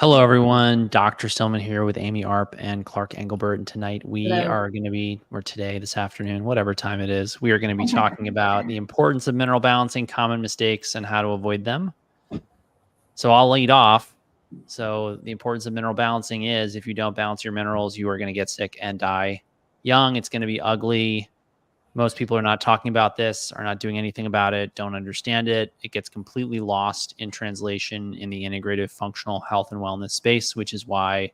Hello, everyone. Dr. Stillman here with Amy Arp and Clark Engelbert. And tonight we Hello. are going to be, or today, this afternoon, whatever time it is, we are going to be talking about the importance of mineral balancing, common mistakes, and how to avoid them. So I'll lead off. So the importance of mineral balancing is if you don't balance your minerals, you are going to get sick and die young. It's going to be ugly. Most people are not talking about this, are not doing anything about it, don't understand it. It gets completely lost in translation in the integrative functional health and wellness space, which is why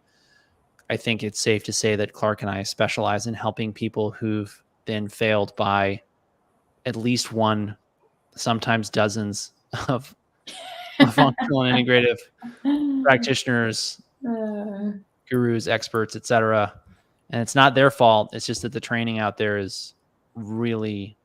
I think it's safe to say that Clark and I specialize in helping people who've been failed by at least one, sometimes dozens of functional and integrative practitioners, gurus, experts, etc. And it's not their fault. It's just that the training out there is really,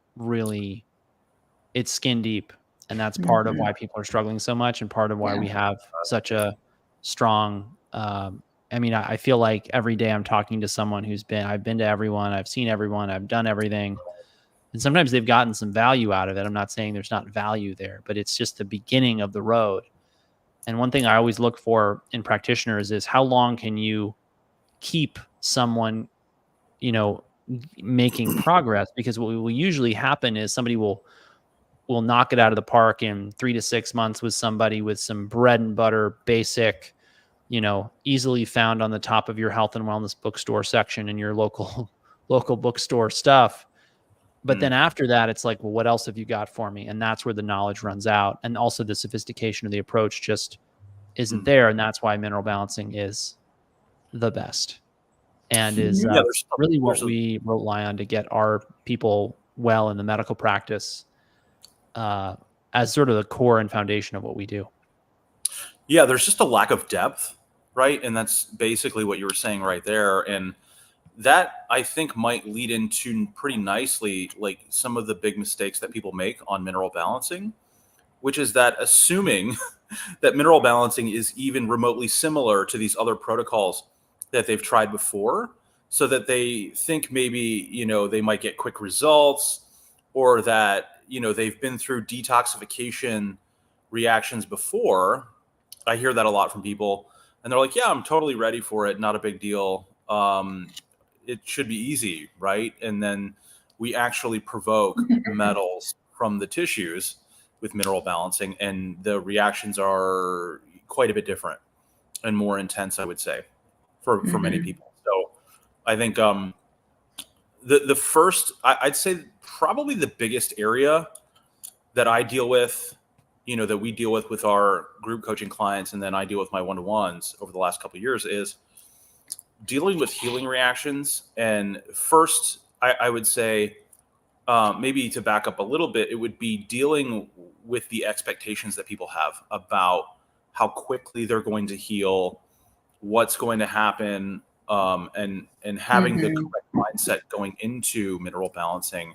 it's skin deep. And that's part of why people are struggling so much and part of why we have such a strong, I feel like every day I'm talking to someone I've been to everyone, I've seen everyone, I've done everything. And sometimes they've gotten some value out of it. I'm not saying there's not value there, but it's just the beginning of the road. And one thing I always look for in practitioners is how long can you keep someone, making progress? Because what will usually happen is somebody will knock it out of the park in 3 to 6 months with somebody with some bread and butter, basic, easily found on the top of your health and wellness bookstore section in your local bookstore stuff. But then after that, it's like, well, what else have you got for me? And that's where the knowledge runs out. And also the sophistication of the approach just isn't there. And that's why mineral balancing is the best and is really what we rely on to get our people well in the medical practice as sort of the core and foundation of what we do. Yeah, there's just a lack of depth, right? And that's basically what you were saying right there. And that, I think, might lead into pretty nicely like some of the big mistakes that people make on mineral balancing, which is that assuming that mineral balancing is even remotely similar to these other protocols that they've tried before, so that they think maybe, they might get quick results, or that, they've been through detoxification reactions before. I hear that a lot from people, and they're like, yeah, I'm totally ready for it. Not a big deal. It should be easy, right? And then we actually provoke metals from the tissues with mineral balancing, and the reactions are quite a bit different and more intense, I would say, for many people. So I think the first, I'd say probably the biggest area that I deal with, that we deal with our group coaching clients, and then I deal with my one-to-ones over the last couple of years, is dealing with healing reactions. And first, I would say, maybe to back up a little bit, it would be dealing with the expectations that people have about how quickly they're going to heal, what's going to happen, and having the correct mindset going into mineral balancing.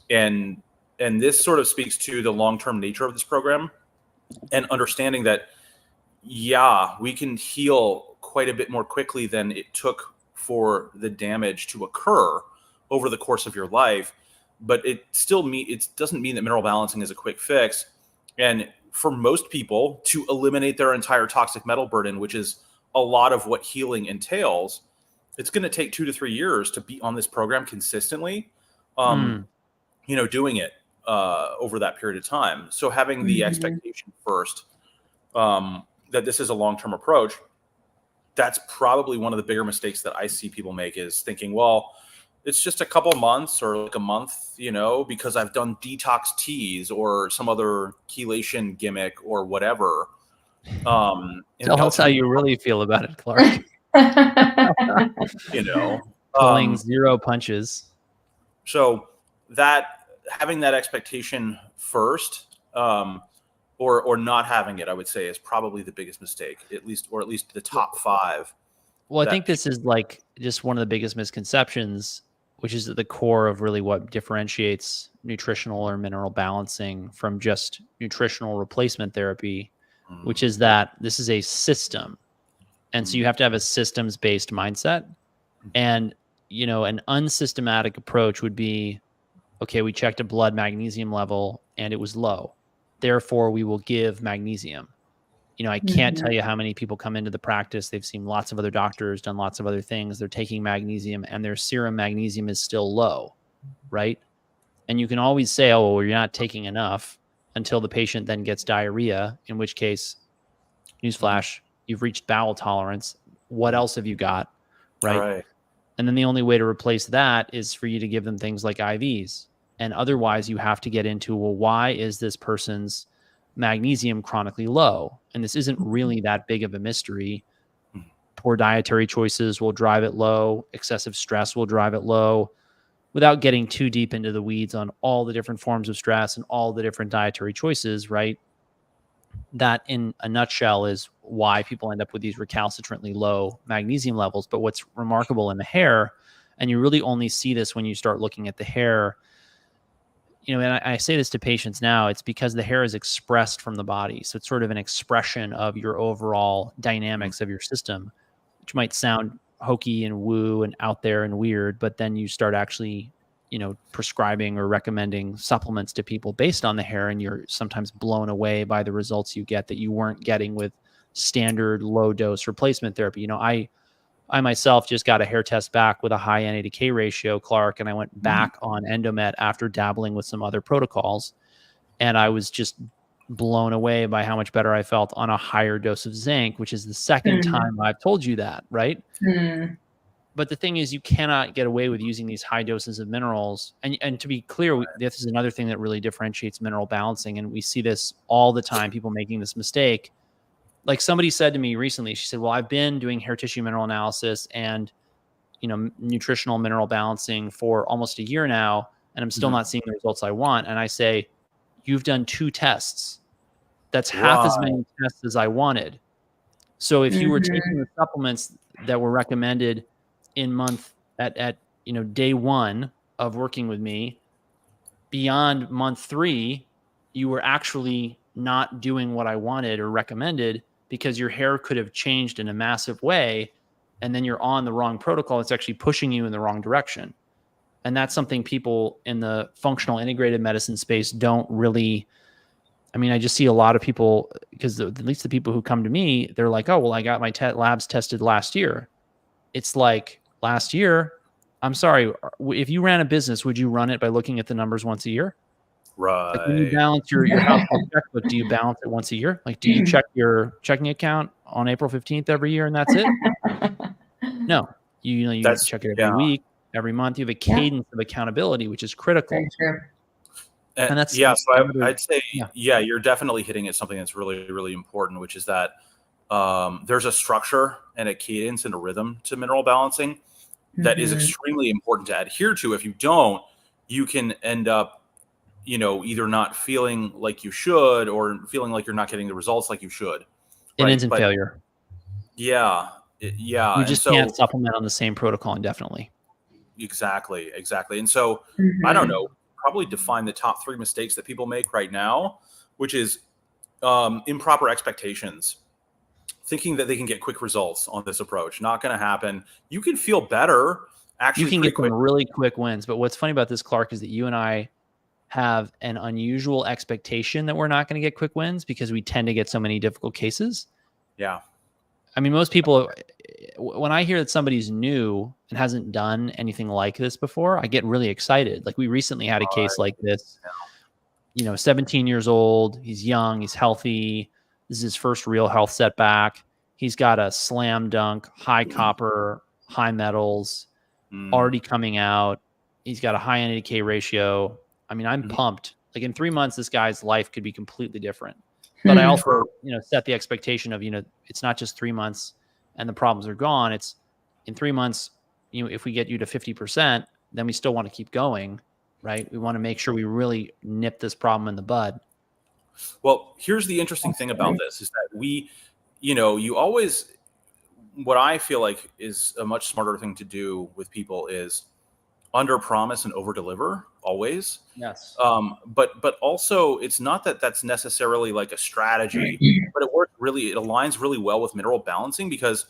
And this sort of speaks to the long-term nature of this program, and understanding that, yeah, we can heal quite a bit more quickly than it took for the damage to occur over the course of your life. But it doesn't mean that mineral balancing is a quick fix. And for most people, to eliminate their entire toxic metal burden, which is a lot of what healing entails, it's going to take 2 to 3 years to be on this program consistently, doing it over that period of time. So having the expectation first that this is a long-term approach, that's probably one of the bigger mistakes that I see people make, is thinking, well, it's just a couple months or like a month, because I've done detox teas or some other chelation gimmick or whatever. Tell us how you really feel about it, Clark. Pulling zero punches. So that having that expectation first, or not having it, I would say, is probably the biggest mistake, at least the top 5. Well, I think this is like just one of the biggest misconceptions, which is at the core of really what differentiates nutritional or mineral balancing from just nutritional replacement therapy, which is that this is a system. And so you have to have a systems-based mindset. And, an unsystematic approach would be, okay, we checked a blood magnesium level and it was low. Therefore, we will give magnesium. I can't tell you how many people come into the practice. They've seen lots of other doctors, done lots of other things. They're taking magnesium and their serum magnesium is still low, right? And you can always say, oh, well, you're not taking enough, until the patient then gets diarrhea, in which case, newsflash, you've reached bowel tolerance. What else have you got, right? All right. And then the only way to replace that is for you to give them things like IVs. And otherwise, you have to get into, well, why is this person's magnesium chronically low? And this isn't really that big of a mystery. Poor dietary choices will drive it low. Excessive stress will drive it low. Without getting too deep into the weeds on all the different forms of stress and all the different dietary choices, right? That in a nutshell is why people end up with these recalcitrantly low magnesium levels. But what's remarkable in the hair, and you really only see this when you start looking at the hair, and I say this to patients now, it's because the hair is expressed from the body. So it's sort of an expression of your overall dynamics of your system, which might sound hokey and woo and out there and weird, but then you start actually, prescribing or recommending supplements to people based on the hair, and you're sometimes blown away by the results you get that you weren't getting with standard low dose replacement therapy. I myself just got a hair test back with a high NA to K ratio, Clark, and I went back on Endomet after dabbling with some other protocols. And I was just blown away by how much better I felt on a higher dose of zinc, which is the second time I've told you that, right? But the thing is, you cannot get away with using these high doses of minerals. And to be clear, this is another thing that really differentiates mineral balancing. And we see this all the time, people making this mistake. Like somebody said to me recently, she said, well, I've been doing hair tissue mineral analysis and, nutritional mineral balancing for almost a year now, and I'm still not seeing the results I want. And I say, you've done 2 tests. That's half as many tests as I wanted. So if you were taking the supplements that were recommended in month at day 1 of working with me, beyond month 3, you were actually not doing what I wanted or recommended, because your hair could have changed in a massive way, and then you're on the wrong protocol. It's actually pushing you in the wrong direction. And that's something people in the functional integrated medicine space don't really, I just see a lot of people, because at least the people who come to me, they're like, oh, well, I got my labs tested last year. It's like, last year, I'm sorry, if you ran a business, would you run it by looking at the numbers once a year? Right. Like when you balance your household checkbook, do you balance it once a year? Like, do you check your checking account on April 15th every year and that's it? No, you check it every week, every month. You have a cadence of accountability, which is critical. Very true. And that's, so I'd say, you're definitely hitting at something that's really, really important, which is that there's a structure and a cadence and a rhythm to mineral balancing that is extremely important to adhere to. If you don't, you can end up, either not feeling like you should, or feeling like you're not getting the results like you should. It ends in failure. Yeah. You just can't supplement on the same protocol indefinitely. Exactly. And so I don't know, probably define the top 3 mistakes that people make right now, which is improper expectations. Thinking that they can get quick results on this approach. Not going to happen. You can feel better. Actually, you can get some really quick wins. But what's funny about this, Clark, is that you and I have an unusual expectation that we're not going to get quick wins, because we tend to get so many difficult cases. Yeah. Most people, when I hear that somebody's new and hasn't done anything like this before, I get really excited. Like we recently had a case like this, 17 years old. He's young. He's healthy. This is his first real health setback. He's got a slam dunk, high copper, high metals already coming out. He's got a high NA to K ratio. I'm pumped. Like in 3 months, this guy's life could be completely different. But I also, set the expectation of, it's not just 3 months and the problems are gone. It's in 3 months, if we get you to 50%, then we still want to keep going, right? We want to make sure we really nip this problem in the bud. Well, here's the interesting thing about this is that you always, what I feel like is a much smarter thing to do with people is under promise and over deliver always. Yes. But also it's not that that's necessarily like a strategy, but it aligns really well with mineral balancing, because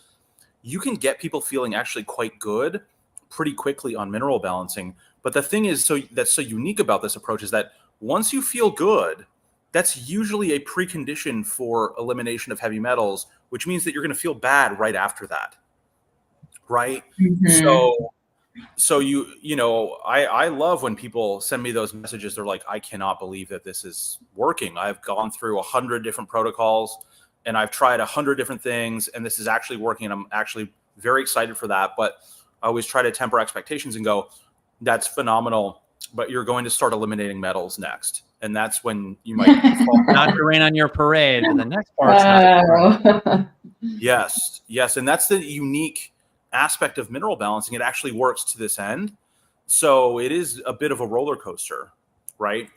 you can get people feeling actually quite good pretty quickly on mineral balancing. But the thing is, that's so unique about this approach is that once you feel good, that's usually a precondition for elimination of heavy metals, which means that you're going to feel bad right after that. Right. So you know, I love when people send me those messages. They're like, I cannot believe that this is working. I've gone through 100 different protocols and I've tried 100 different things and this is actually working. And I'm actually very excited for that. But I always try to temper expectations and go, that's phenomenal, but you're going to start eliminating metals next. And that's when you might fall not to rain on your parade, but the next part's not. Yes. And that's the unique aspect of mineral balancing. It actually works to this end. So it is a bit of a roller coaster, right?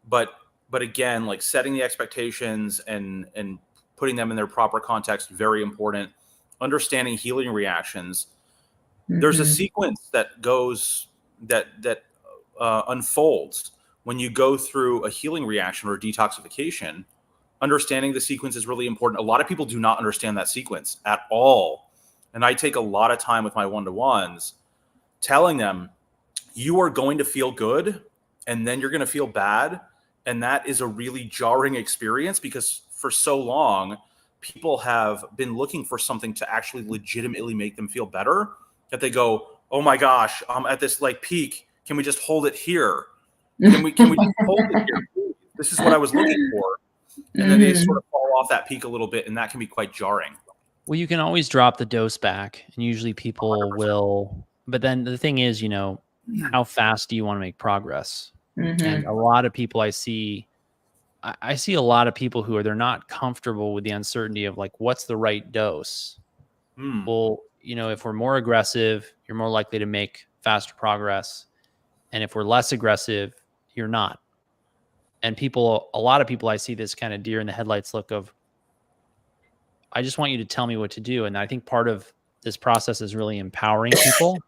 But again, like setting the expectations and putting them in their proper context, very important. Understanding healing reactions. There's a sequence that goes that unfolds when you go through a healing reaction or detoxification. Understanding the sequence is really important. A lot of people do not understand that sequence at all. And I take a lot of time with my one-to-ones telling them, you are going to feel good and then you're going to feel bad. And that is a really jarring experience because for so long, people have been looking for something to actually legitimately make them feel better, that they go, oh my gosh, I'm at this like peak. Can we just hold it here? Can we just hold it here? This is what I was looking for. And then they sort of fall off that peak a little bit, and that can be quite jarring. Well, you can always drop the dose back, and usually people 100%. will. But then the thing is, you know, how fast do you want to make progress? And a lot of people I see a lot of people who they're not comfortable with the uncertainty of like, what's the right dose? Well, you know, if we're more aggressive, you're more likely to make faster progress. And if we're less aggressive, you're not. And a lot of people, I see this kind of deer in the headlights look of, I just want you to tell me what to do. And I think part of this process is really empowering people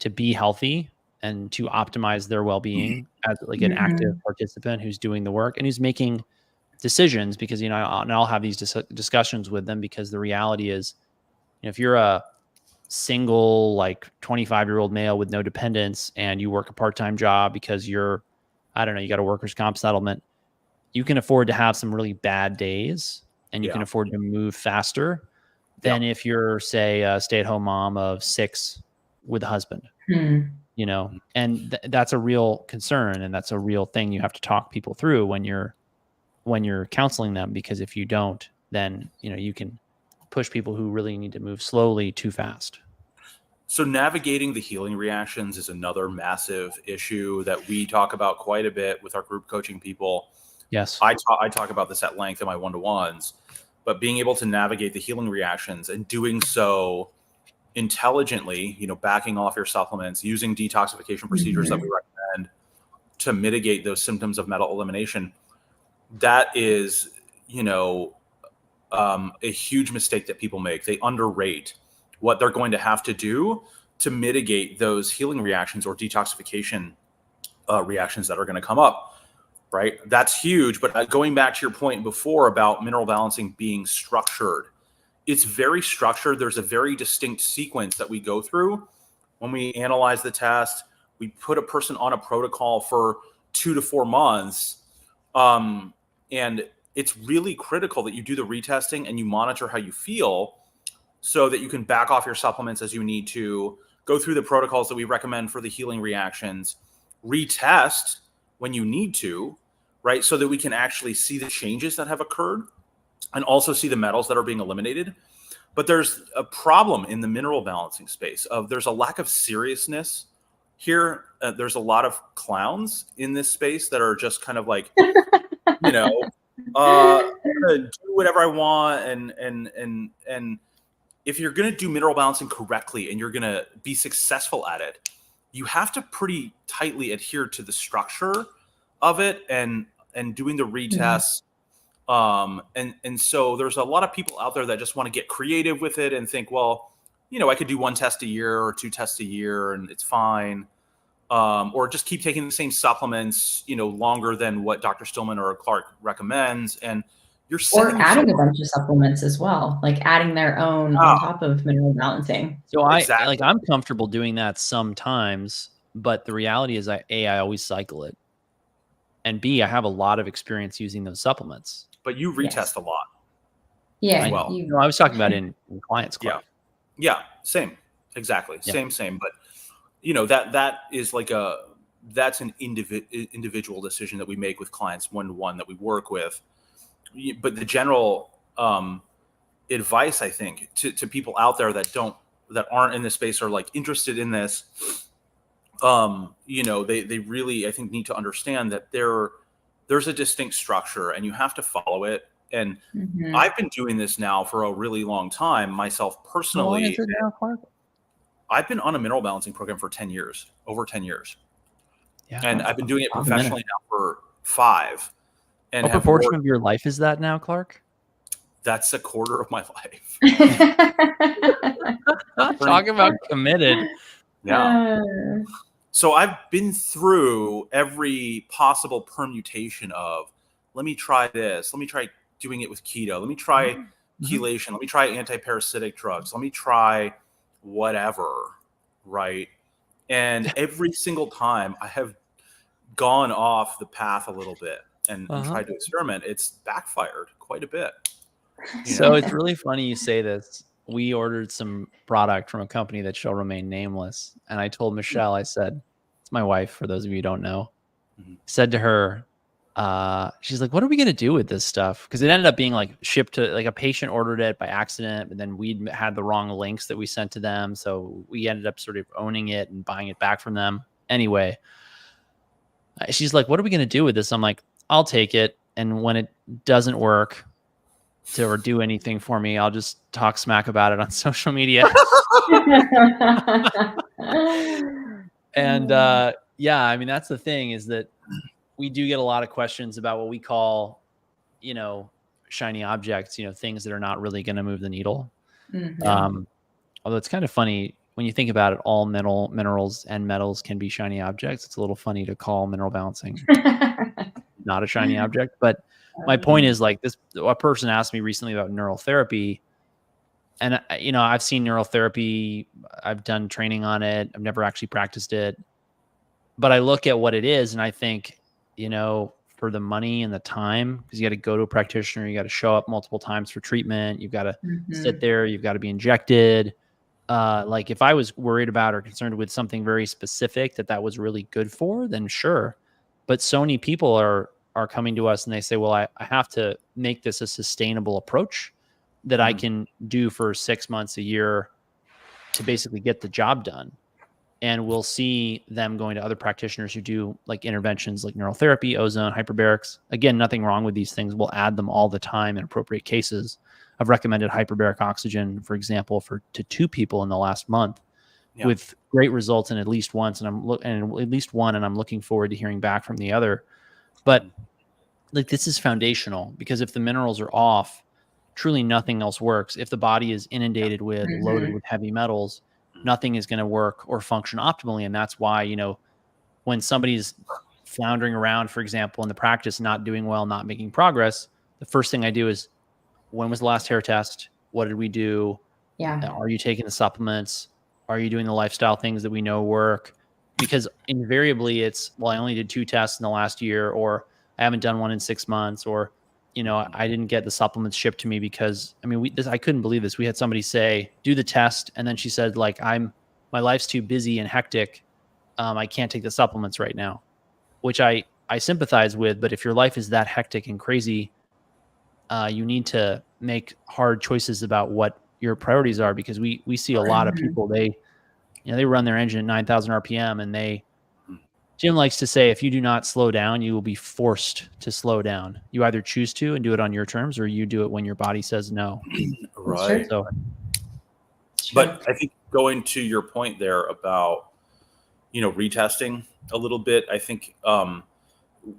to be healthy and to optimize their well-being as like an active participant who's doing the work and who's making decisions, because, you know, and I'll have these discussions with them, because the reality is, you know, if you're a single, like 25-year-old male with no dependents and you work a part-time job because you're, I don't know, you got a workers' comp settlement, you can afford to have some really bad days and you can afford to move faster than if you're, say, a stay-at-home mom of 6 with a husband, you know, and that's a real concern. And that's a real thing you have to talk people through when you're counseling them, because if you don't, then, you know, you can push people who really need to move slowly too fast. So navigating the healing reactions is another massive issue that we talk about quite a bit with our group coaching people. Yes. I talk about this at length in my one-to-ones, but being able to navigate the healing reactions and doing so intelligently, you know, backing off your supplements, using detoxification procedures that we recommend to mitigate those symptoms of metal elimination. That is, you know, a huge mistake that people make. They underrate what they're going to have to do to mitigate those healing reactions or detoxification reactions that are going to come up, right? That's huge. But going back to your point before about mineral balancing being structured, it's very structured. There's a very distinct sequence that we go through when we analyze the test. We put a person on a protocol for 2 to 4 months. And it's really critical that you do the retesting and you monitor how you feel so that you can back off your supplements as you need to, go through the protocols that we recommend for the healing reactions, retest when you need to, right? So that we can actually see the changes that have occurred and also see the metals that are being eliminated. But there's a problem in the mineral balancing space of there's a lack of seriousness here. There's a lot of clowns in this space that are just kind of like, you know, I'm gonna do whatever I want. And if you're going to do mineral balancing correctly and you're going to be successful at it, you have to pretty tightly adhere to the structure of it and doing the retests. And so there's a lot of people out there that just want to get creative with it and think, well, you know, I could do 1 test a year or 2 tests a year and it's fine. Or just keep taking the same supplements, you know, longer than what Dr. Stillman or Clark recommends. And you're adding a bunch of supplements as well, like adding their own on top of mineral balancing. So I'm comfortable doing that sometimes, but the reality is I always cycle it. and B, I have a lot of experience using those supplements. But you retest a lot. Yeah. As well. No, I was talking about in clients. Club. Yeah. Same. Exactly. Yeah. Same. But you know, that is like that's an individual decision that we make with clients one-to-one that we work with. But the general advice, I think, to people out there that aren't in this space or like interested in this, you know, they really, I think, need to understand that there's a distinct structure and you have to follow it. And I've been doing this now for a really long time myself personally. How long is it now, Clark? I've been on a mineral balancing program for 10 years, over 10 years. Yeah, and I've been doing it professionally now for 5. And what proportion of your life is that now, Clark? That's a quarter of my life. Talking about committed. Yeah. So I've been through every possible permutation of, let me try this. Let me try doing it with keto. Let me try chelation. Let me try anti-parasitic drugs. Let me try whatever, right? And every single time I have gone off the path a little bit and tried to experiment, it's backfired quite a bit. So it's really funny you say this. We ordered some product from a company that shall remain nameless. And I told Michelle, I said, it's my wife, for those of you who don't know, said to her, she's like, what are we going to do with this stuff? Because it ended up being like shipped to, like, a patient ordered it by accident, and then we had the wrong links that we sent to them. So we ended up sort of owning it and buying it back from them. Anyway, she's like, what are we going to do with this? I'm like, I'll take it. And when it doesn't work or do anything for me, I'll just talk smack about it on social media. And yeah, I mean, that's the thing, is that we do get a lot of questions about what we call, you know, shiny objects, you know, things that are not really going to move the needle. Although it's kind of funny when you think about it, all minerals and metals can be shiny objects. It's a little funny to call mineral balancing not a shiny object. But my point is, like, this, a person asked me recently about neural therapy, and you know, I've seen neural therapy, I've done training on it, I've never actually practiced it, but I look at what it is and I think, you know, for the money and the time, because you got to go to a practitioner, you got to show up multiple times for treatment, you've got to sit there, you've got to be injected. Like, if I was worried about or concerned with something very specific that was really good for, then sure. But so many people are coming to us and they say, well, I have to make this a sustainable approach that I can do for 6 months, a year, to basically get the job done. And we'll see them going to other practitioners who do like interventions like neural therapy, ozone, hyperbarics. Again, nothing wrong with these things. We'll add them all the time in appropriate cases. I've recommended hyperbaric oxygen, for example, to 2 people in the last month with great results, and at least once. And I'm looking forward to hearing back from the other. But like, this is foundational, because if the minerals are off, truly nothing else works. If the body is inundated with, loaded with heavy metals, nothing is going to work or function optimally. And that's why, you know, when somebody's floundering around, for example, in the practice, not doing well, not making progress, the first thing I do is, when was the last hair test? What did we do? Are you taking the supplements? Are you doing the lifestyle things that we know work? Because invariably it's, well, I only did 2 tests in the last year, or I haven't done one in 6 months, or, you know, I didn't get the supplements shipped to me because, I mean, I couldn't believe this. We had somebody say, do the test. And then she said, like, my life's too busy and hectic. I can't take the supplements right now, which I sympathize with. But if your life is that hectic and crazy, you need to make hard choices about what your priorities are, because we see a lot of people, they run their engine at 9,000 RPM, and Jim likes to say, if you do not slow down, you will be forced to slow down. You either choose to and do it on your terms, or you do it when your body says no. Right. So, but I think going to your point there about, you know, retesting a little bit, I think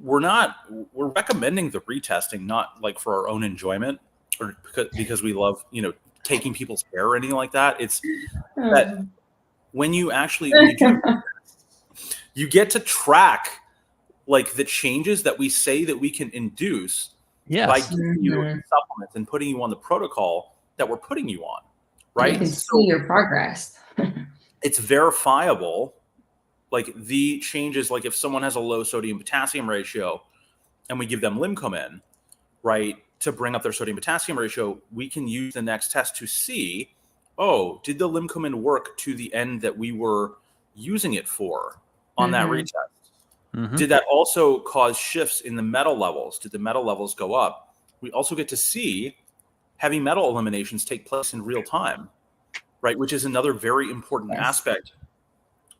we're recommending the retesting, not like for our own enjoyment or because we love, you know, taking people's hair or anything like that. It's that when you do, you get to track like the changes that we say that we can induce by giving you supplements and putting you on the protocol that we're putting you on, right? You can see your progress. It's verifiable. Like, the changes, like if someone has a low sodium potassium ratio, and we give them limcomin, right, to bring up their sodium potassium ratio, we can use the next test to see, oh, did the limcomin work to the end that we were using it for on that retest? Did that also cause shifts in the metal levels? Did the metal levels go up? We also get to see heavy metal eliminations take place in real time, right? Which is another very important aspect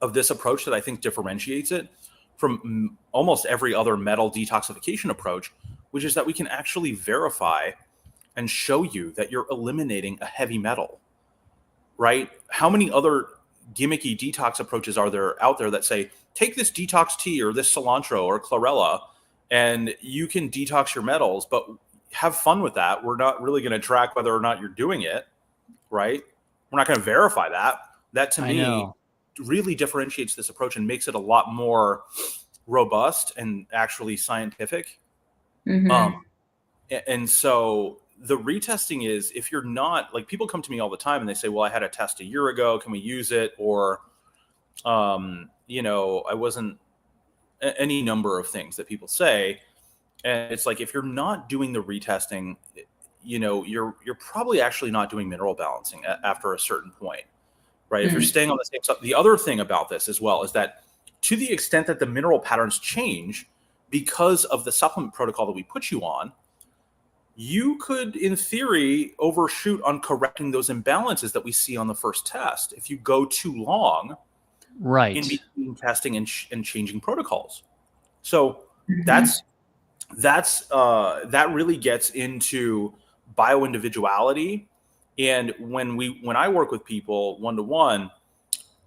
of this approach that I think differentiates it from almost every other metal detoxification approach, which is that we can actually verify and show you that you're eliminating a heavy metal, right? How many other gimmicky detox approaches are there out there that say, take this detox tea or this cilantro or chlorella and you can detox your metals, but have fun with that. We're not really going to track whether or not you're doing it, right? We're not going to verify that. That to me really differentiates this approach and makes it a lot more robust and actually scientific. And so the retesting is, if you're not, like, people come to me all the time and they say, well, I had a test a year ago, can we use it? Or, you know, I wasn't, any number of things that people say. And it's like, if you're not doing the retesting, you know, you're probably actually not doing mineral balancing after a certain point, right? If you're staying on the same stuff. The other thing about this as well is that to the extent that the mineral patterns change because of the supplement protocol that we put you on, you could, in theory, overshoot on correcting those imbalances that we see on the first test if you go too long in between testing and changing protocols. So that really gets into bioindividuality. And when I work with people one-to-one,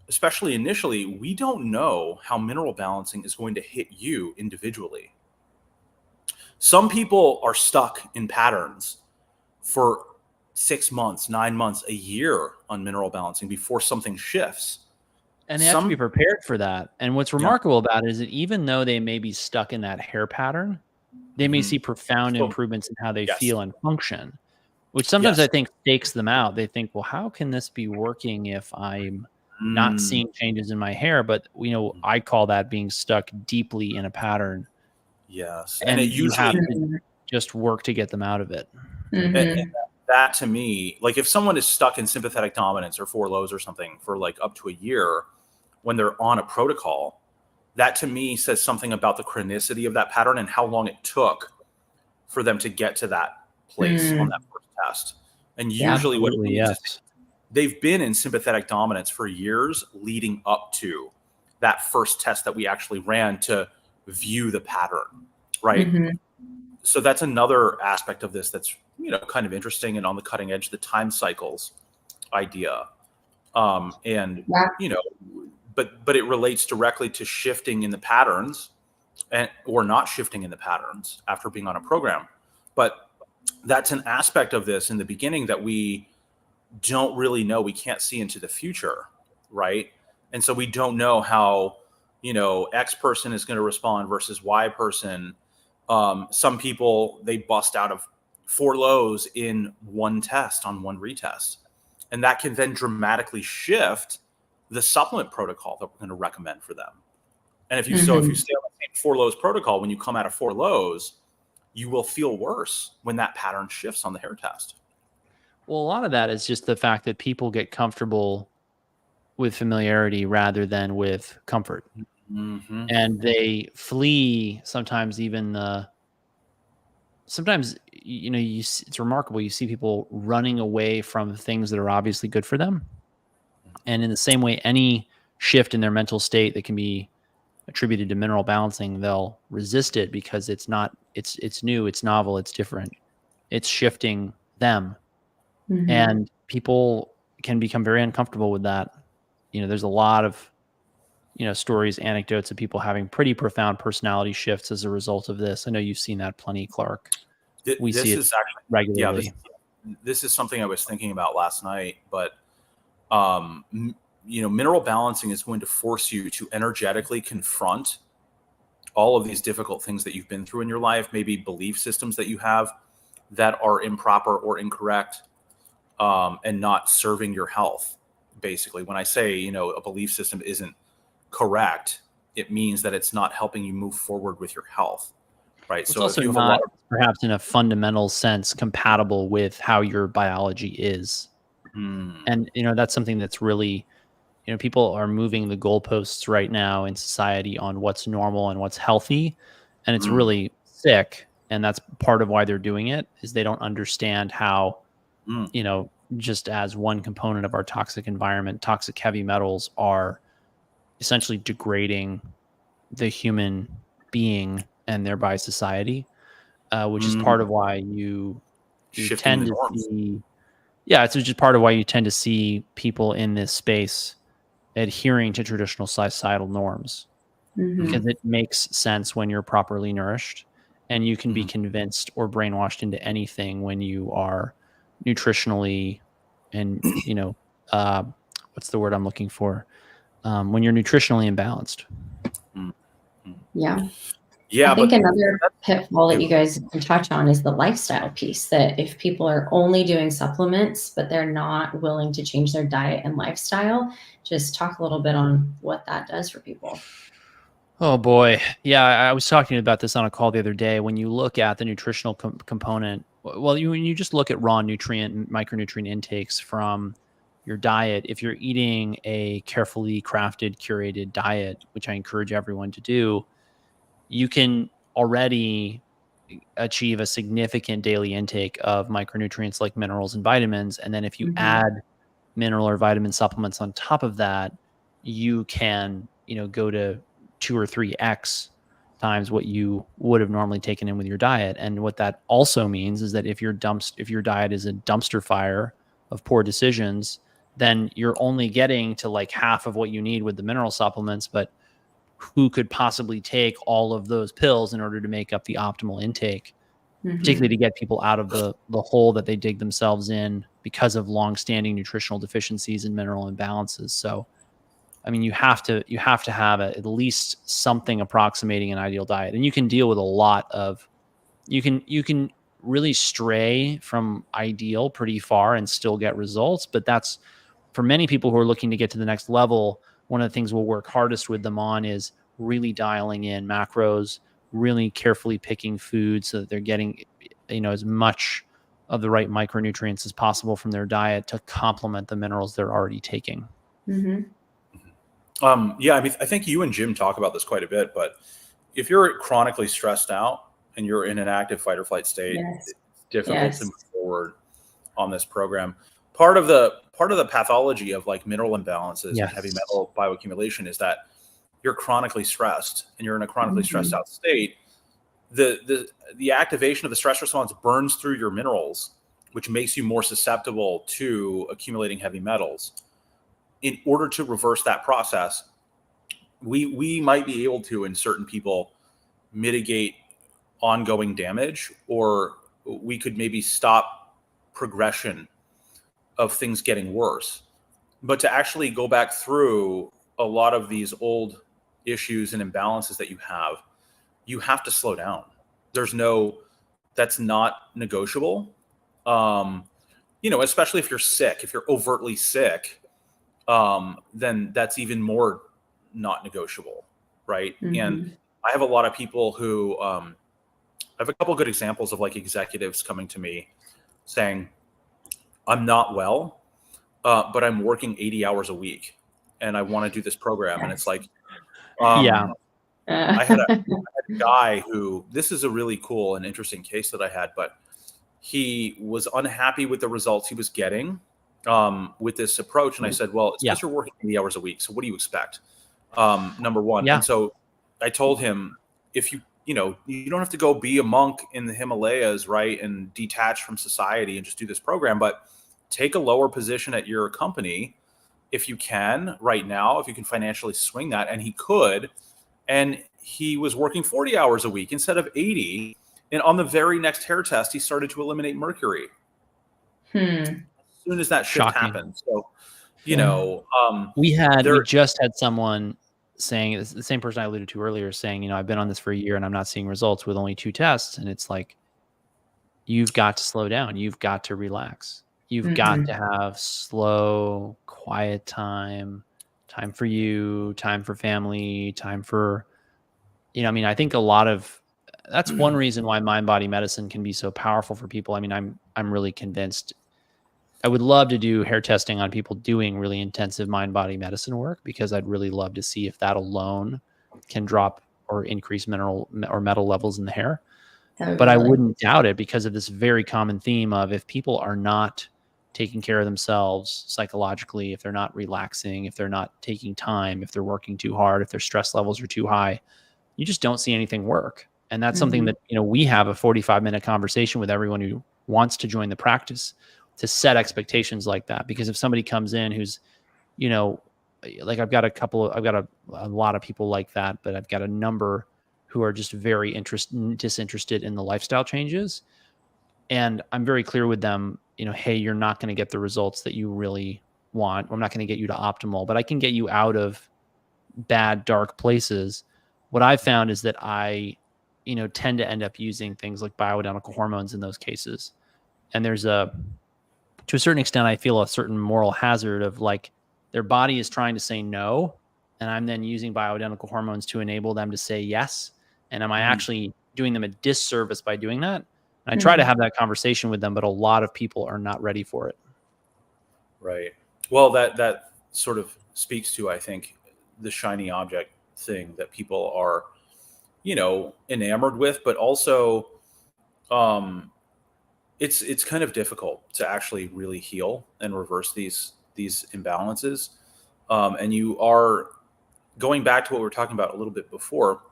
especially initially, we don't know how mineral balancing is going to hit you individually. Some people are stuck in patterns for 6 months, 9 months, a year on mineral balancing before something shifts. And they have to be prepared for that. And what's remarkable about it is that even though they may be stuck in that hair pattern, they may see profound improvements in how they feel and function, which sometimes I think stakes them out. They think, well, how can this be working if I'm not seeing changes in my hair? But, you know, I call that being stuck deeply in a pattern. Yes. And you have to just work to get them out of it. And that to me, like, if someone is stuck in sympathetic dominance or 4 lows or something for like up to a year when they're on a protocol, that to me says something about the chronicity of that pattern and how long it took for them to get to that place on that first test. And usually what it means is they've been in sympathetic dominance for years leading up to that first test that we actually ran to view the pattern, right? So that's another aspect of this that's, you know, kind of interesting and on the cutting edge, the time cycles idea. And, you know, but it relates directly to shifting in the patterns or not shifting in the patterns after being on a program. But that's an aspect of this in the beginning that we don't really know. We can't see into the future, right? And so we don't know how, you know, X person is going to respond versus Y person. Some people, they bust out of 4 lows in one test on one retest. And that can then dramatically shift the supplement protocol that we're going to recommend for them. And if you stay on the same 4 lows protocol, when you come out of 4 lows, you will feel worse when that pattern shifts on the hair test. Well, a lot of that is just the fact that people get comfortable with familiarity rather than with comfort. And they flee sometimes even sometimes, you know, it's remarkable. You see people running away from things that are obviously good for them. And in the same way, any shift in their mental state that can be attributed to mineral balancing, they'll resist it because it's not, it's new, it's novel, it's different, it's shifting them. And people can become very uncomfortable with that. You know, there's a lot of, you know, stories, anecdotes of people having pretty profound personality shifts as a result of this. I know you've seen that plenty, Clark. We see it actually regularly. This is something I was thinking about last night, but you know, mineral balancing is going to force you to energetically confront all of these difficult things that you've been through in your life, maybe belief systems that you have that are improper or incorrect, and not serving your health. Basically, when I say, you know, a belief system isn't correct, it means that it's not helping you move forward with your health, right? It's So if also you have a lot not of perhaps in a fundamental sense compatible with how your biology is. And, that's something that's really, people are moving the goalposts right now in society on what's normal and what's healthy. And it's really sick. And that's part of why they're doing it, is they don't understand how, just as one component of our toxic environment, toxic heavy metals are essentially degrading the human being and thereby society, which is part of why you shifting tend the to norms. see, it's just part of why you tend to see people in this space adhering to traditional societal norms, because it makes sense when you're properly nourished, and you can be convinced or brainwashed into anything when you are nutritionally and, what's the word I'm looking for? When you're nutritionally imbalanced. Yeah. Yeah, I think but another pitfall that you guys can touch on is the lifestyle piece, that if people are only doing supplements, but they're not willing to change their diet and lifestyle, just talk a little bit on what that does for people. Oh boy. Yeah, I was talking about this on a call the other day. When you look at the nutritional component, well, when you just look at raw nutrient and micronutrient intakes from your diet, if you're eating a carefully crafted, curated diet, which I encourage everyone to do, you can already achieve a significant daily intake of micronutrients like minerals and vitamins. And then if you add mineral or vitamin supplements on top of that, you can, go to 2 or 3x times what you would have normally taken in with your diet. And what that also means is that if your diet is a dumpster fire of poor decisions, then you're only getting to like half of what you need with the mineral supplements. But who could possibly take all of those pills in order to make up the optimal intake, particularly to get people out of the hole that they dig themselves in because of long-standing nutritional deficiencies and mineral imbalances. So, I mean, you have to have at least something approximating an ideal diet, and you can deal with a lot of, you can really stray from ideal pretty far and still get results. But that's, for many people who are looking to get to the next level, one of the things we'll work hardest with them on is really dialing in macros, really carefully picking foods so that they're getting, as much of the right micronutrients as possible from their diet to complement the minerals they're already taking. Yeah, I mean, I think you and Jim talk about this quite a bit, but if you're chronically stressed out and you're in an active fight or flight state, it's difficult to move forward on this program. Part of the pathology of like mineral imbalances and heavy metal bioaccumulation is that you're chronically stressed and you're in a chronically stressed out state. The activation of the stress response burns through your minerals, which makes you more susceptible to accumulating heavy metals. In order to reverse that process, we might be able to, in certain people, mitigate ongoing damage, or we could maybe stop progression of things getting worse. But to actually go back through a lot of these old issues and imbalances that you have to slow down. That's not negotiable. Especially if you're sick, if you're overtly sick, then that's even more not negotiable, right? And I have a lot of people who, I have a couple good examples of like executives coming to me saying, I'm not well, but I'm working 80 hours a week and I want to do this program. And it's like, I had a guy who, this is a really cool and interesting case that I had, but he was unhappy with the results he was getting with this approach. And I said, well, it's because you're working 80 hours a week. So what do you expect? Number one. And so I told him, if you don't have to go be a monk in the Himalayas, right, and detach from society and just do this program, but take a lower position at your company if you can right now, if you can financially swing that. And he could. And he was working 40 hours a week instead of 80. And on the very next hair test, he started to eliminate mercury. As soon as that shift happened. So, we just had someone saying, the same person I alluded to earlier, saying, I've been on this for a year and I'm not seeing results with only 2 tests. And it's like, you've got to slow down. You've got to relax. You've got to have slow, quiet time for you, time for family, time for, I think a lot of that's one reason why mind body medicine can be so powerful for people. I mean, I'm really convinced. I would love to do hair testing on people doing really intensive mind body medicine work, because I'd really love to see if that alone can drop or increase mineral or metal levels in the hair. But I wouldn't doubt it, because of this very common theme of, if people are not taking care of themselves psychologically, if they're not relaxing, if they're not taking time, if they're working too hard, if their stress levels are too high, you just don't see anything work. And that's something that, we have a 45-minute conversation with everyone who wants to join the practice, to set expectations like that. Because if somebody comes in who's, like I've got a lot of people like that, but I've got a number who are just very disinterested in the lifestyle changes. And I'm very clear with them, hey, you're not going to get the results that you really want. I'm not going to get you to optimal, but I can get you out of bad, dark places. What I've found is that I, tend to end up using things like bioidentical hormones in those cases. And there's to a certain extent, I feel a certain moral hazard of, like, their body is trying to say no, and I'm then using bioidentical hormones to enable them to say yes. And am I actually doing them a disservice by doing that? And I try to have that conversation with them, but a lot of people are not ready for it. Right. Well, that sort of speaks to, I think, the shiny object thing that people are, enamored with, but also, it's kind of difficult to actually really heal and reverse these imbalances. And you are going back to what we were talking about a little bit before.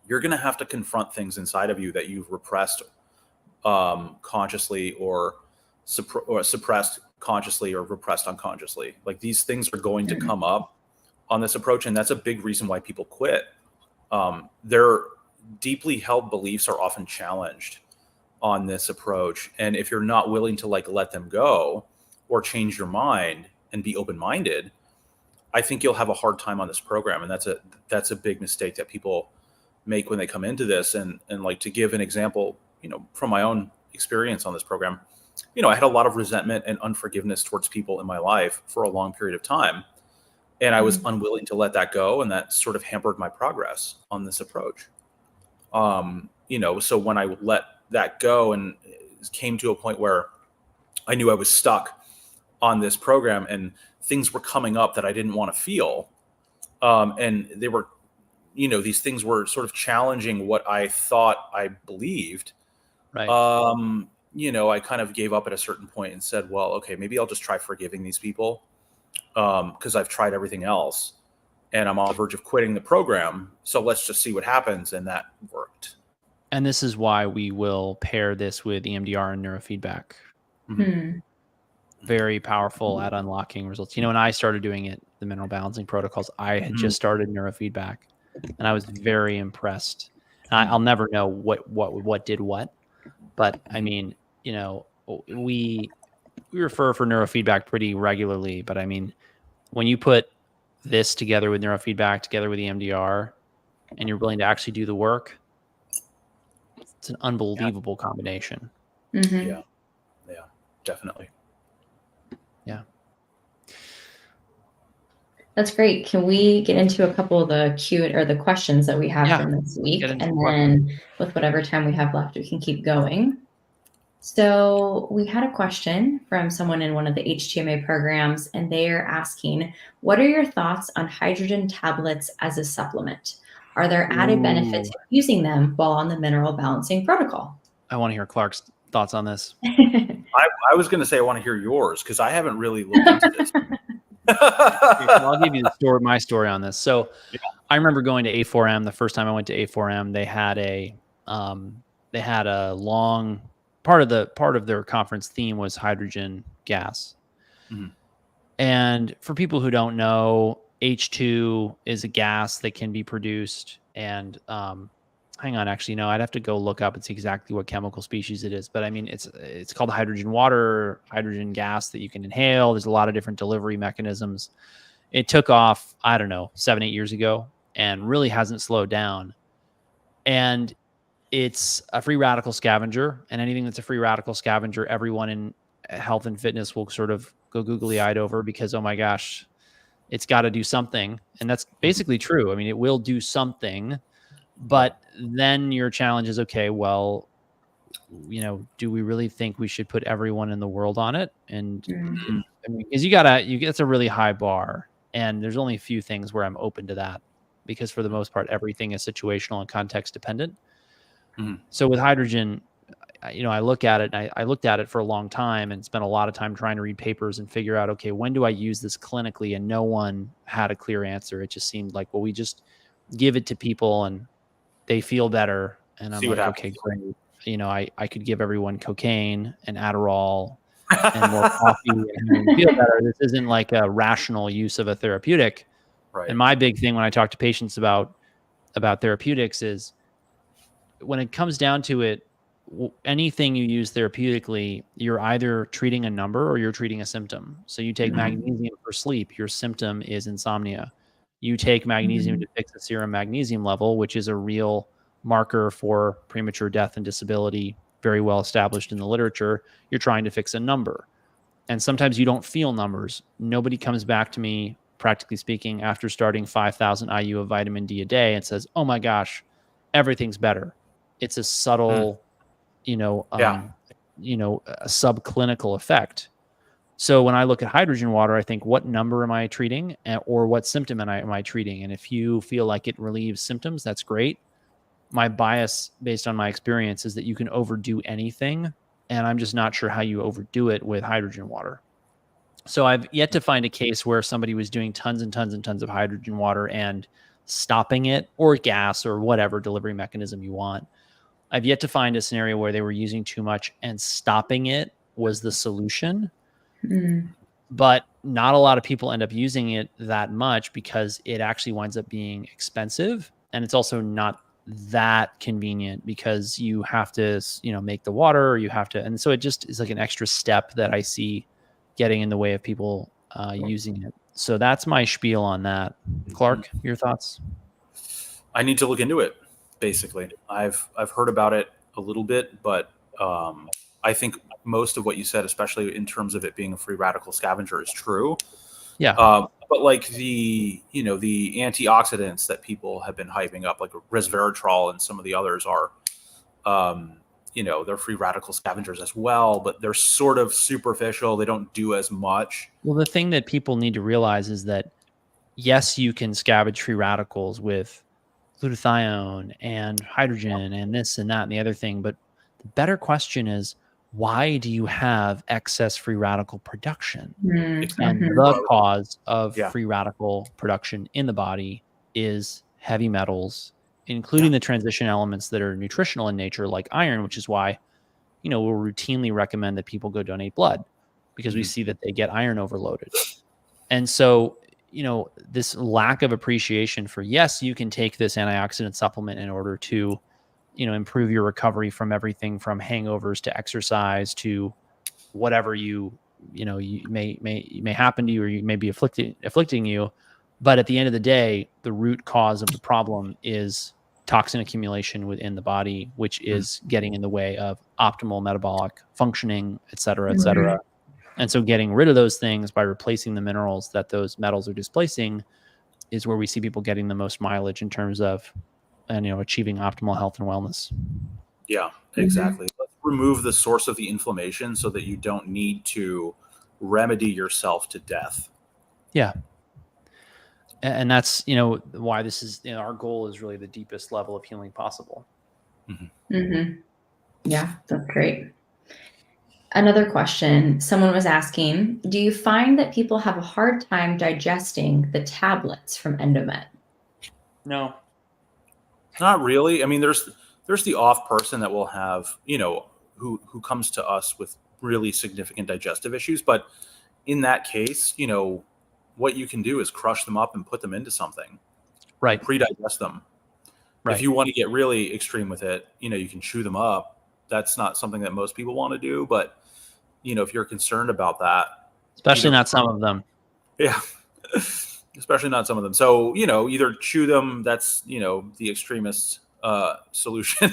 You're going to have to confront things inside of you that you've repressed consciously, or suppressed consciously, or repressed unconsciously. Like, these things are going to come up on this approach, and that's a big reason why people quit. Their deeply held beliefs are often challenged on this approach, and if you're not willing to let them go or change your mind and be open-minded, I think you'll have a hard time on this program. And that's a big mistake that people make when they come into this. And like, to give an example, from my own experience on this program, I had a lot of resentment and unforgiveness towards people in my life for a long period of time. And I was unwilling to let that go. And that sort of hampered my progress on this approach. So when I let that go and came to a point where I knew I was stuck on this program, and things were coming up that I didn't want to feel. And they were, these things were sort of challenging what I thought I believed. Right. I kind of gave up at a certain point and said, well, okay, maybe I'll just try forgiving these people. Because I've tried everything else and I'm on the verge of quitting the program. So let's just see what happens. And that worked. And this is why we will pair this with EMDR and neurofeedback. Very powerful at unlocking results. When I started doing it, the mineral balancing protocols, I had just started neurofeedback, and I was very impressed. And I'll never know what did what, but I mean, we refer for neurofeedback pretty regularly, but I mean, when you put this together with neurofeedback, together with EMDR, and you're willing to actually do the work, it's an unbelievable combination. Yeah, definitely. Yeah. That's great. Can we get into a couple of the questions that we have from this week? And then with whatever time we have left, we can keep going. So we had a question from someone in one of the HTMA programs, and they are asking, what are your thoughts on hydrogen tablets as a supplement? Are there added benefits of using them while on the mineral balancing protocol? I want to hear Clark's thoughts on this. I was going to say I want to hear yours, because I haven't really looked into this. I'll give you my story on this. So I remember going to A4M. The first time I went to A4M, they had a long part of their conference theme was hydrogen gas. And for people who don't know, H2 is a gas that can be produced, and hang on, actually, no, I'd have to go look up and see exactly what chemical species it is. But I mean, it's called hydrogen water, hydrogen gas that you can inhale. There's a lot of different delivery mechanisms. It took off, I don't know, 7-8 years ago, and really hasn't slowed down. And it's a free radical scavenger, and anything that's a free radical scavenger, everyone in health and fitness will sort of go googly-eyed over, because, oh my gosh, it's got to do something. And that's basically true. I mean, it will do something, But then your challenge is, okay, well, do we really think we should put everyone in the world on it? And Mm-hmm. I mean, because it's a really high bar, and there's only a few things where I'm open to that, because for the most part, everything is situational and context dependent. Mhm. So with hydrogen, I look at it, and I looked at it for a long time and spent a lot of time trying to read papers and figure out, okay, when do I use this clinically? And no one had a clear answer. It just seemed like, well, we just give it to people and they feel better. And I'm See what like, happens. okay, great. I could give everyone cocaine and Adderall and more coffee and have them feel better. This isn't like a rational use of a therapeutic. Right. And my big thing when I talk to patients about therapeutics is, when it comes down to it, anything you use therapeutically, you're either treating a number or you're treating a symptom. So you take magnesium for sleep, your symptom is insomnia. You take magnesium to fix a serum magnesium level, which is a real marker for premature death and disability, very well established in the literature. You're trying to fix a number. And sometimes you don't feel numbers. Nobody comes back to me, practically speaking, after starting 5,000 IU of vitamin D a day and says, oh my gosh, everything's better. It's a subtle, a subclinical effect. So when I look at hydrogen water, I think, what number am I treating, or what symptom am I treating? And if you feel like it relieves symptoms, that's great. My bias, based on my experience, is that you can overdo anything, and I'm just not sure how you overdo it with hydrogen water. So I've yet to find a case where somebody was doing tons and tons and tons of hydrogen water and stopping it, or gas, or whatever delivery mechanism you want. I've yet to find a scenario where they were using too much and stopping it was the solution. But not a lot of people end up using it that much, because it actually winds up being expensive, and it's also not that convenient, because you have to, make the water, or you have to, and so it just is like an extra step that I see getting in the way of people using it. So that's my spiel on that. Clark, your thoughts? I need to look into it. Basically, I've heard about it a little bit, but I think most of what you said, especially in terms of it being a free radical scavenger, is true. Yeah. But like the antioxidants that people have been hyping up, like resveratrol and some of the others, are, they're free radical scavengers as well, but they're sort of superficial. They don't do as much. Well, the thing that people need to realize is that, yes, you can scavenge free radicals with glutathione and hydrogen and this and that and the other thing. But the better question is, why do you have excess free radical production? And the cause of free radical production in the body is heavy metals, including the transition elements that are nutritional in nature, like iron, which is why, we'll routinely recommend that people go donate blood, because we see that they get iron overloaded. And so, this lack of appreciation for, yes, you can take this antioxidant supplement in order to, improve your recovery from everything from hangovers to exercise to whatever you may happen to you, or you may be afflicting you. But at the end of the day, the root cause of the problem is toxin accumulation within the body, which is getting in the way of optimal metabolic functioning, et cetera, et cetera. And so getting rid of those things by replacing the minerals that those metals are displacing is where we see people getting the most mileage in terms of, achieving optimal health and wellness. Yeah, exactly. Let's remove the source of the inflammation so that you don't need to remedy yourself to death. Yeah. And that's, why this is, our goal is really the deepest level of healing possible. Yeah, that's great. Another question, someone was asking, do you find that people have a hard time digesting the tablets from Endomet? No. Not really. I mean, there's the off person that will have, who comes to us with really significant digestive issues. But in that case, what you can do is crush them up and put them into something. Right. Pre-digest them. Right. If you want to get really extreme with it, you can chew them up. That's not something that most people want to do, but if you're concerned about that, especially not some of them. Yeah. Especially not some of them. So, either chew them, that's, the extremist solution,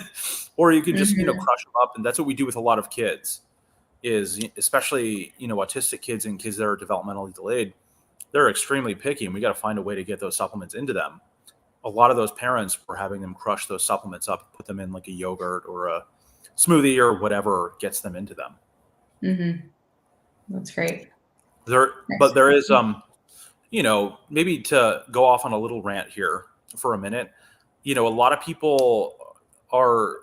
or you could just, crush them up. And that's what we do with a lot of kids, is especially, autistic kids and kids that are developmentally delayed. They're extremely picky, and we got to find a way to get those supplements into them. a lot of those parents were having them crush those supplements up, put them in like a yogurt or a smoothie or whatever gets them into them. Mm-hmm. That's great. But there is, maybe to go off on a little rant here for a minute, a lot of people are,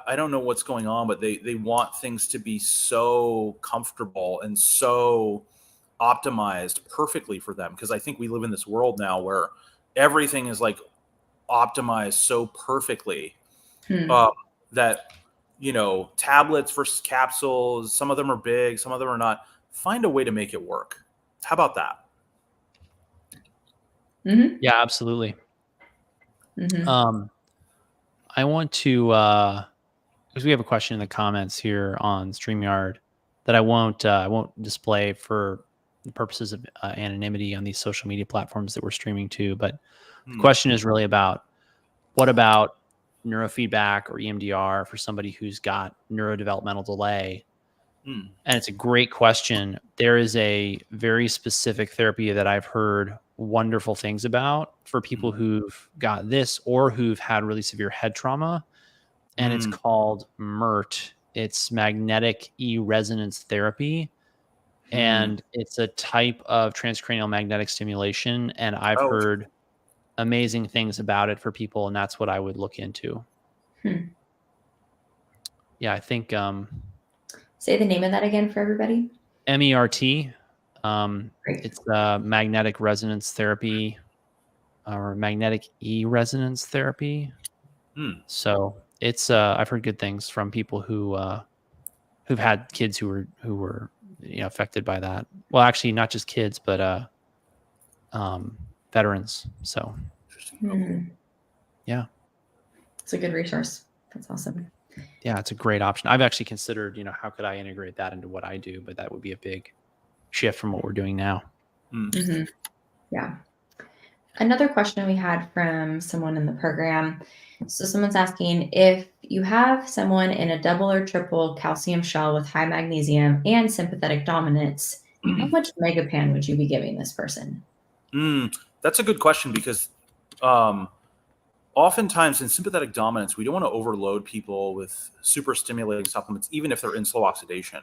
I don't know what's going on, but they want things to be so comfortable and so optimized perfectly for them. Because I think we live in this world now where everything is like optimized so perfectly that, tablets versus capsules, some of them are big, some of them are not. Find a way to make it work. How about that? Mm-hmm. Yeah, absolutely. Mm-hmm. I want to, because we have a question in the comments here on StreamYard that I won't display for the purposes of anonymity on these social media platforms that we're streaming to. But the question is really about, what about neurofeedback or EMDR for somebody who's got neurodevelopmental delay? And it's a great question. There is a very specific therapy that I've heard wonderful things about for people who've got this or who've had really severe head trauma. And it's called MERT. It's magnetic E-resonance therapy. And it's a type of transcranial magnetic stimulation. And I've heard amazing things about it for people. And that's what I would look into. Yeah, I think... Say the name of that again for everybody. MERT. It's magnetic resonance therapy or magnetic E-resonance therapy. So it's I've heard good things from people who've had kids who were affected by that. Well, actually, not just kids, but veterans. So yeah, it's a good resource. That's awesome. Yeah, it's a great option. I've actually considered, how could I integrate that into what I do? But that would be a big shift from what we're doing now. Mm-hmm. Yeah. Another question we had from someone in the program. So someone's asking, if you have someone in a double or triple calcium shell with high magnesium and sympathetic dominance, how much Megapan would you be giving this person? That's a good question because oftentimes in sympathetic dominance, we don't want to overload people with super stimulating supplements, even if they're in slow oxidation.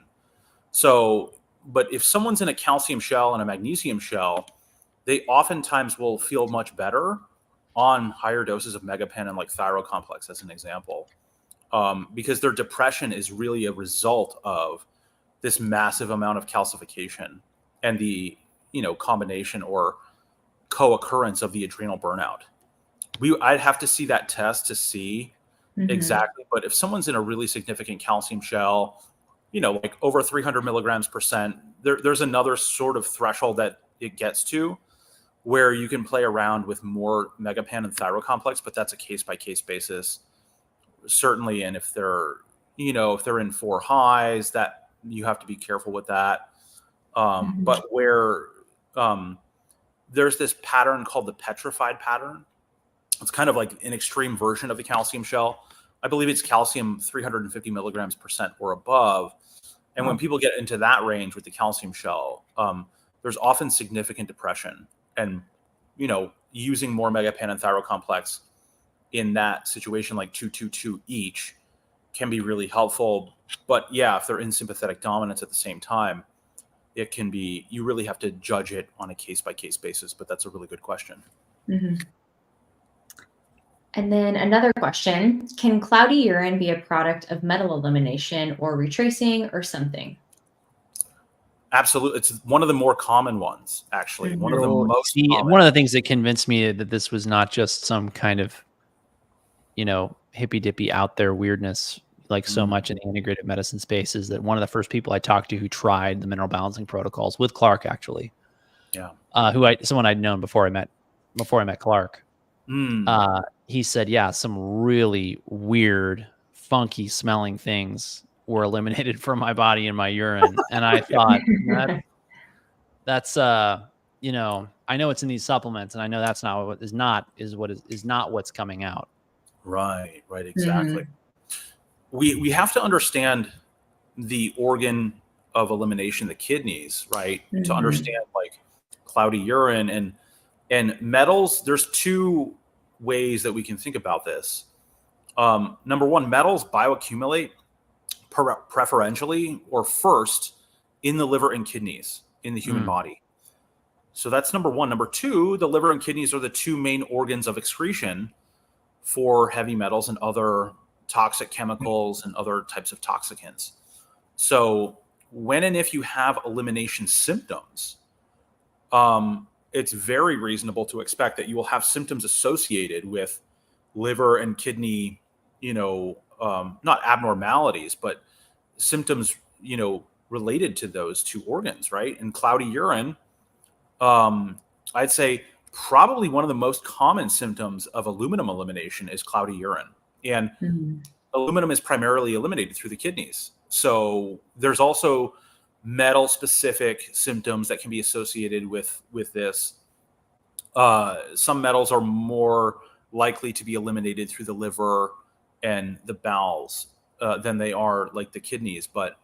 So, but if someone's in a calcium shell and a magnesium shell, they oftentimes will feel much better on higher doses of Megapan and like thyro complex, as an example, because their depression is really a result of this massive amount of calcification and the combination or co-occurrence of the adrenal burnout. I'd have to see that test to see exactly. But if someone's in a really significant calcium shell, like over 300 milligrams percent, there's another sort of threshold that it gets to where you can play around with more Megapan and thyro complex, but that's a case by case basis, certainly. And if they're, if they're in 4 highs, that you have to be careful with that. But where there's this pattern called the petrified pattern. It's kind of like an extreme version of the calcium shell. I believe it's calcium 350 milligrams percent or above. And when people get into that range with the calcium shell, there's often significant depression. And, using more Megapan and thyro complex in that situation, like 222 each, can be really helpful. But yeah, if they're in sympathetic dominance at the same time, it can be, you really have to judge it on a case by case basis. But that's a really good question. And then another question, can cloudy urine be a product of metal elimination or retracing or something? Absolutely. It's one of the more common ones, actually. One of the most common. One of the things that convinced me that this was not just some kind of, hippy dippy out there weirdness, like so much in the integrative medicine space, is that one of the first people I talked to who tried the mineral balancing protocols with Clark, actually, someone I'd known before I met Clark. He said, yeah, some really weird, funky smelling things were eliminated from my body and my urine. And I thought that's, I know it's in these supplements, and I know that's not what is not what's coming out. Right. Exactly. We have to understand the organ of elimination, the kidneys, right? To understand like cloudy urine and metals. There's 2 ways that we can think about this. Number one, metals bioaccumulate preferentially or first in the liver and kidneys in the human body. So that's number one. Number two, the liver and kidneys are the two main organs of excretion for heavy metals and other toxic chemicals and other types of toxicants. So when and if you have elimination symptoms, it's very reasonable to expect that you will have symptoms associated with liver and kidney, not abnormalities, but symptoms, related to those two organs, right? And cloudy urine, I'd say probably one of the most common symptoms of aluminum elimination is cloudy urine. And aluminum is primarily eliminated through the kidneys. So there's also metal-specific symptoms that can be associated with this. Some metals are more likely to be eliminated through the liver and the bowels than they are like the kidneys. But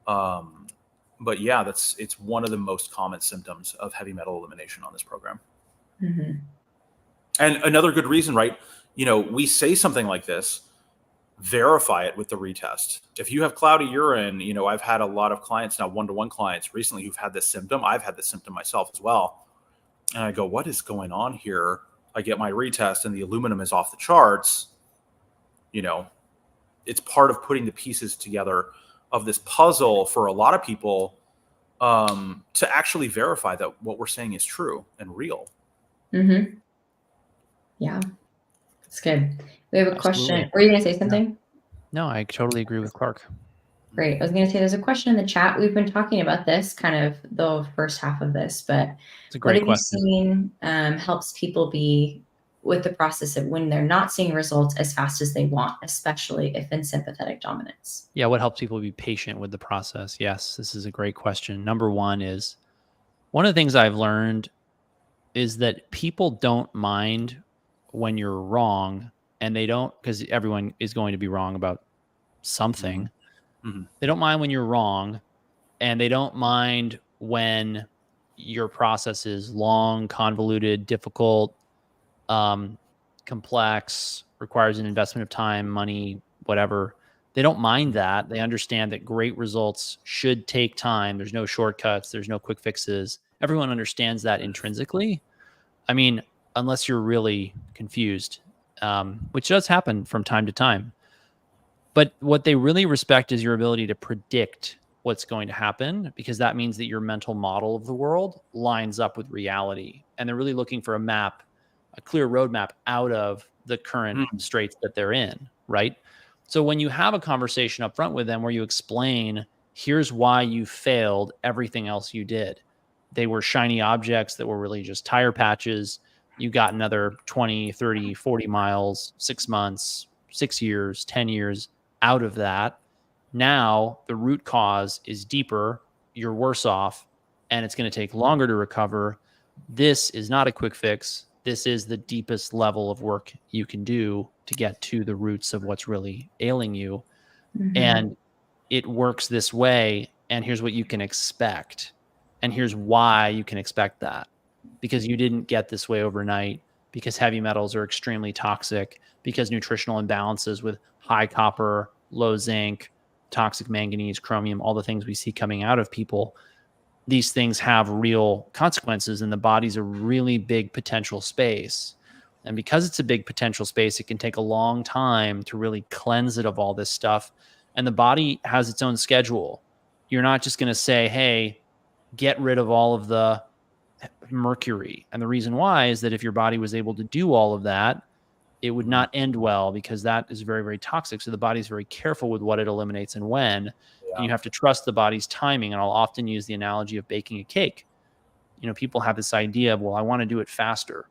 yeah, it's one of the most common symptoms of heavy metal elimination on this program. And another good reason, right? We say something like this, verify it with the retest. If you have cloudy urine, I've had a lot of clients now, one-to-one clients recently who've had this symptom. I've had this symptom myself as well. And I go, what is going on here? I get my retest and the aluminum is off the charts. It's part of putting the pieces together of this puzzle for a lot of people to actually verify that what we're saying is true and real. Yeah, that's good. We have a question. Were you going to say something? No, I totally agree with Clark. Great. I was going to say there's a question in the chat. We've been talking about this kind of the first half of this, but it's a great what have you seen helps people be with the process of when they're not seeing results as fast as they want, especially if in sympathetic dominance? Yeah, what helps people be patient with the process? Yes, this is a great question. Number one is, one of the things I've learned is that people don't mind when you're wrong, and they don't, because everyone is going to be wrong about something. They don't mind when you're wrong, and they don't mind when your process is long, convoluted, difficult, complex, requires an investment of time, money, whatever. They don't mind that. They understand that great results should take time. There's no shortcuts. There's no quick fixes. Everyone understands that intrinsically. I mean, unless you're really confused, which does happen from time to time. But what they really respect is your ability to predict what's going to happen, because that means that your mental model of the world lines up with reality. And they're really looking for a map, a clear roadmap out of the current straits that they're in, right? So when you have a conversation up front with them where you explain, here's why you failed everything else you did. They were shiny objects that were really just tire patches. You got another 20, 30, 40 miles, 6 months, 6 years, 10 years out of that. Now the root cause is deeper. You're worse off, and it's going to take longer to recover. This is not a quick fix. This is the deepest level of work you can do to get to the roots of what's really ailing you. And it works this way. And here's what you can expect. And here's why you can expect that. Because you didn't get this way overnight, because heavy metals are extremely toxic, because nutritional imbalances with high copper, low zinc, toxic manganese, chromium, all the things we see coming out of people, these things have real consequences, and the body's a really big potential space. And because it's a big potential space, it can take a long time to really cleanse it of all this stuff. And the body has its own schedule. You're not just going to say, hey, get rid of all of the mercury. And the reason why is that if your body was able to do all of that, it would not end well, because that is very, very toxic. So the body's very careful with what it eliminates and when. Yeah. And you have to trust the body's timing. And I'll often use the analogy of baking a cake. People have this idea of, well, I want to do it faster.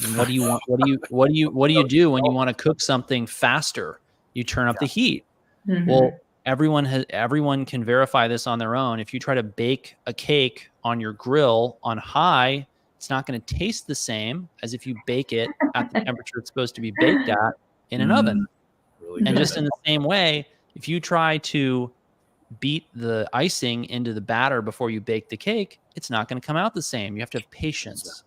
And what do you want? What do you do when you want to cook something faster? You turn up the heat. Well, everyone can verify this on their own. If you try to bake a cake on your grill on high, it's not going to taste the same as if you bake it at the temperature it's supposed to be baked at in an oven. Really and just in the same way, if you try to beat the icing into the batter before you bake the cake, it's not going to come out the same. You have to have patience.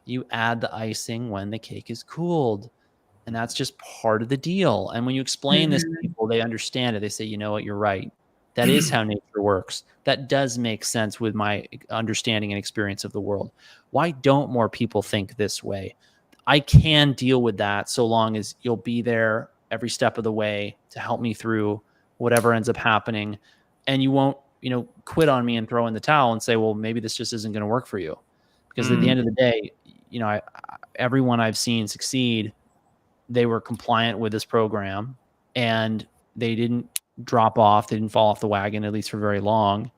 You add the icing when the cake is cooled. And that's just part of the deal. And when you explain this to people, they understand it. They say, you know what, you're right. That is how nature works. That does make sense with my understanding and experience of the world. Why don't more people think this way? I can deal with that so long as you'll be there every step of the way to help me through whatever ends up happening. And you won't, quit on me and throw in the towel and say, well, maybe this just isn't going to work for you. Because at the end of the day, everyone I've seen succeed, they were compliant with this program and they didn't drop off. They didn't fall off the wagon, at least for very long.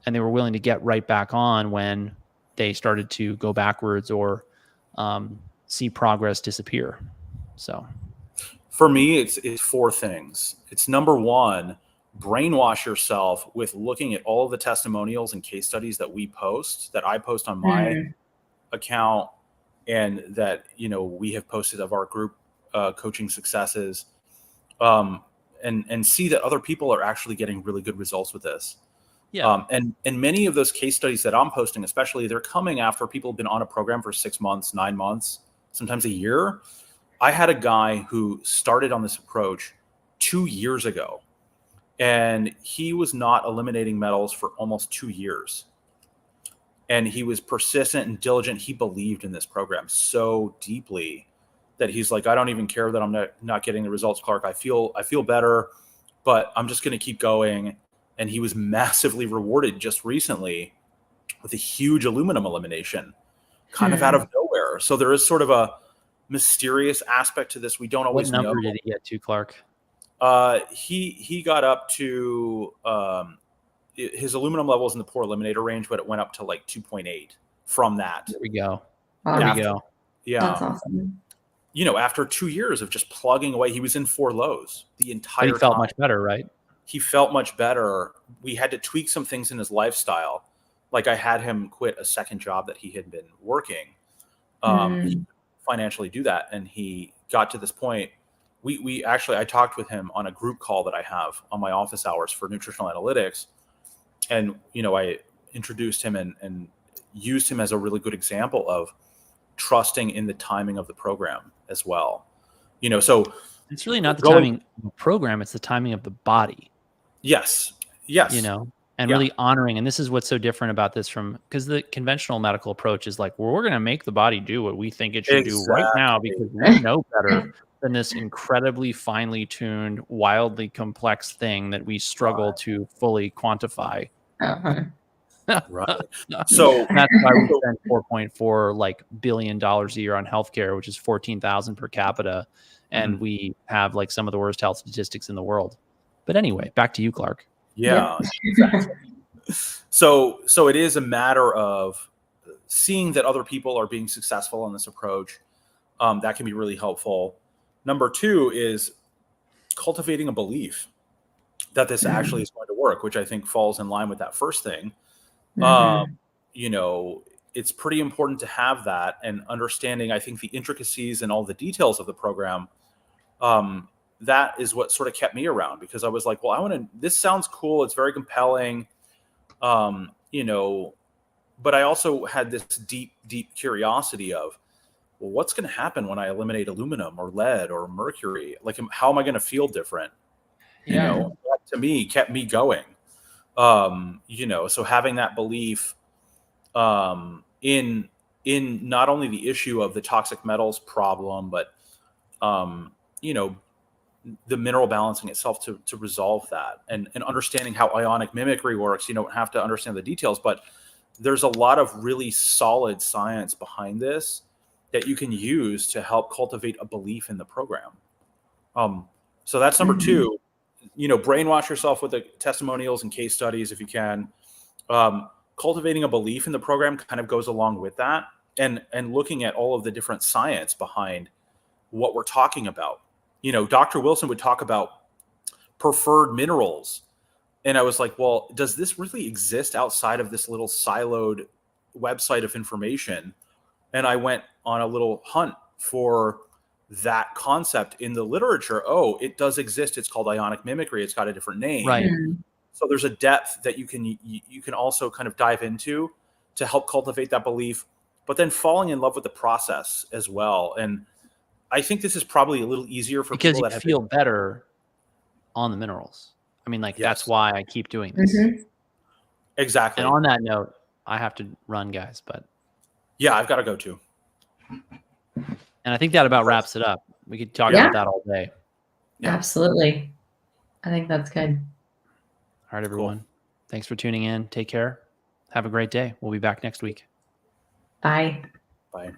And they were willing to get right back on when they started to go backwards or see progress disappear. So for me, it's 4 things. It's number 1, brainwash yourself with looking at all of the testimonials and case studies that I post on my account, and that, we have posted of our group coaching successes, and see that other people are actually getting really good results with this. Yeah. And many of those case studies that I'm posting, especially, they're coming after people have been on a program for 6 months, 9 months, sometimes a year. I had a guy who started on this approach 2 years ago, and he was not eliminating metals for almost 2 years. And he was persistent and diligent. He believed in this program so deeply that he's like, I don't even care that I'm not getting the results, Clark. I feel better, but I'm just going to keep going. And he was massively rewarded just recently with a huge aluminum elimination, kind of out of nowhere. So there is sort of a mysterious aspect to this. We don't always know. What number did he get to, Clark? He got up to his aluminum levels in the poor eliminator range, but it went up to like 2.8 from that. There we go. Wow. Yeah. That's awesome. After 2 years of just plugging away, he was in 4 lows the entire time. But he felt much better, right? He felt much better. We had to tweak some things in his lifestyle. Like I had him quit a second job that he had been working. He could financially do that. And he got to this point. I talked with him on a group call that I have on my office hours for nutritional analytics. And, I introduced him and used him as a really good example of trusting in the timing of the program as well. So it's really not the timing of the program, it's the timing of the body. Yes. And really honoring. And this is what's so different about this because the conventional medical approach is like, well, we're going to make the body do what we think it should do right now because we know better than this incredibly finely tuned, wildly complex thing that we struggle to fully quantify. Right. So that's why we spend $4.4 billion a year on healthcare, which is 14,000 per capita. And we have some of the worst health statistics in the world. But anyway, back to you, Clark. Yeah. Exactly. So it is a matter of seeing that other people are being successful in this approach. That can be really helpful. Number 2 is cultivating a belief that this actually is going to work, which I think falls in line with that first thing. It's pretty important to have that and understanding, I think, the intricacies and all the details of the program. That is what sort of kept me around, because I was like, well, this sounds cool. It's very compelling. But I also had this deep, deep curiosity of, well, what's going to happen when I eliminate aluminum or lead or mercury? How am I going to feel different? That to me kept me going. So having that belief in not only the issue of the toxic metals problem, but the mineral balancing itself to resolve that, and understanding how ionic mimicry works. You don't have to understand the details, but there's a lot of really solid science behind this that you can use to help cultivate a belief in the program. So that's number 2. Brainwash yourself with the testimonials and case studies if you can. Cultivating a belief in the program kind of goes along with that, and looking at all of the different science behind what we're talking about. Dr. Wilson would talk about preferred minerals. And I was like, well, does this really exist outside of this little siloed website of information? And I went on a little hunt for that concept in the literature. Oh, it does exist. It's called ionic mimicry. It's got a different name. Right. So there's a depth that you can also kind of dive into to help cultivate that belief. but then falling in love with the process as well. And I think this is probably a little easier for because people you that have feel better on the minerals. I mean, like, that's Yes. why I keep doing this. Exactly. And on that note, I have to run, guys, but Yeah, I've got to go too. and I think that about wraps it up. We could talk Yeah. about that all day. Yeah. Absolutely. I think that's good. All right, everyone. Thanks for tuning in. Take care. Have a great day. We'll be back next week. Bye. Bye.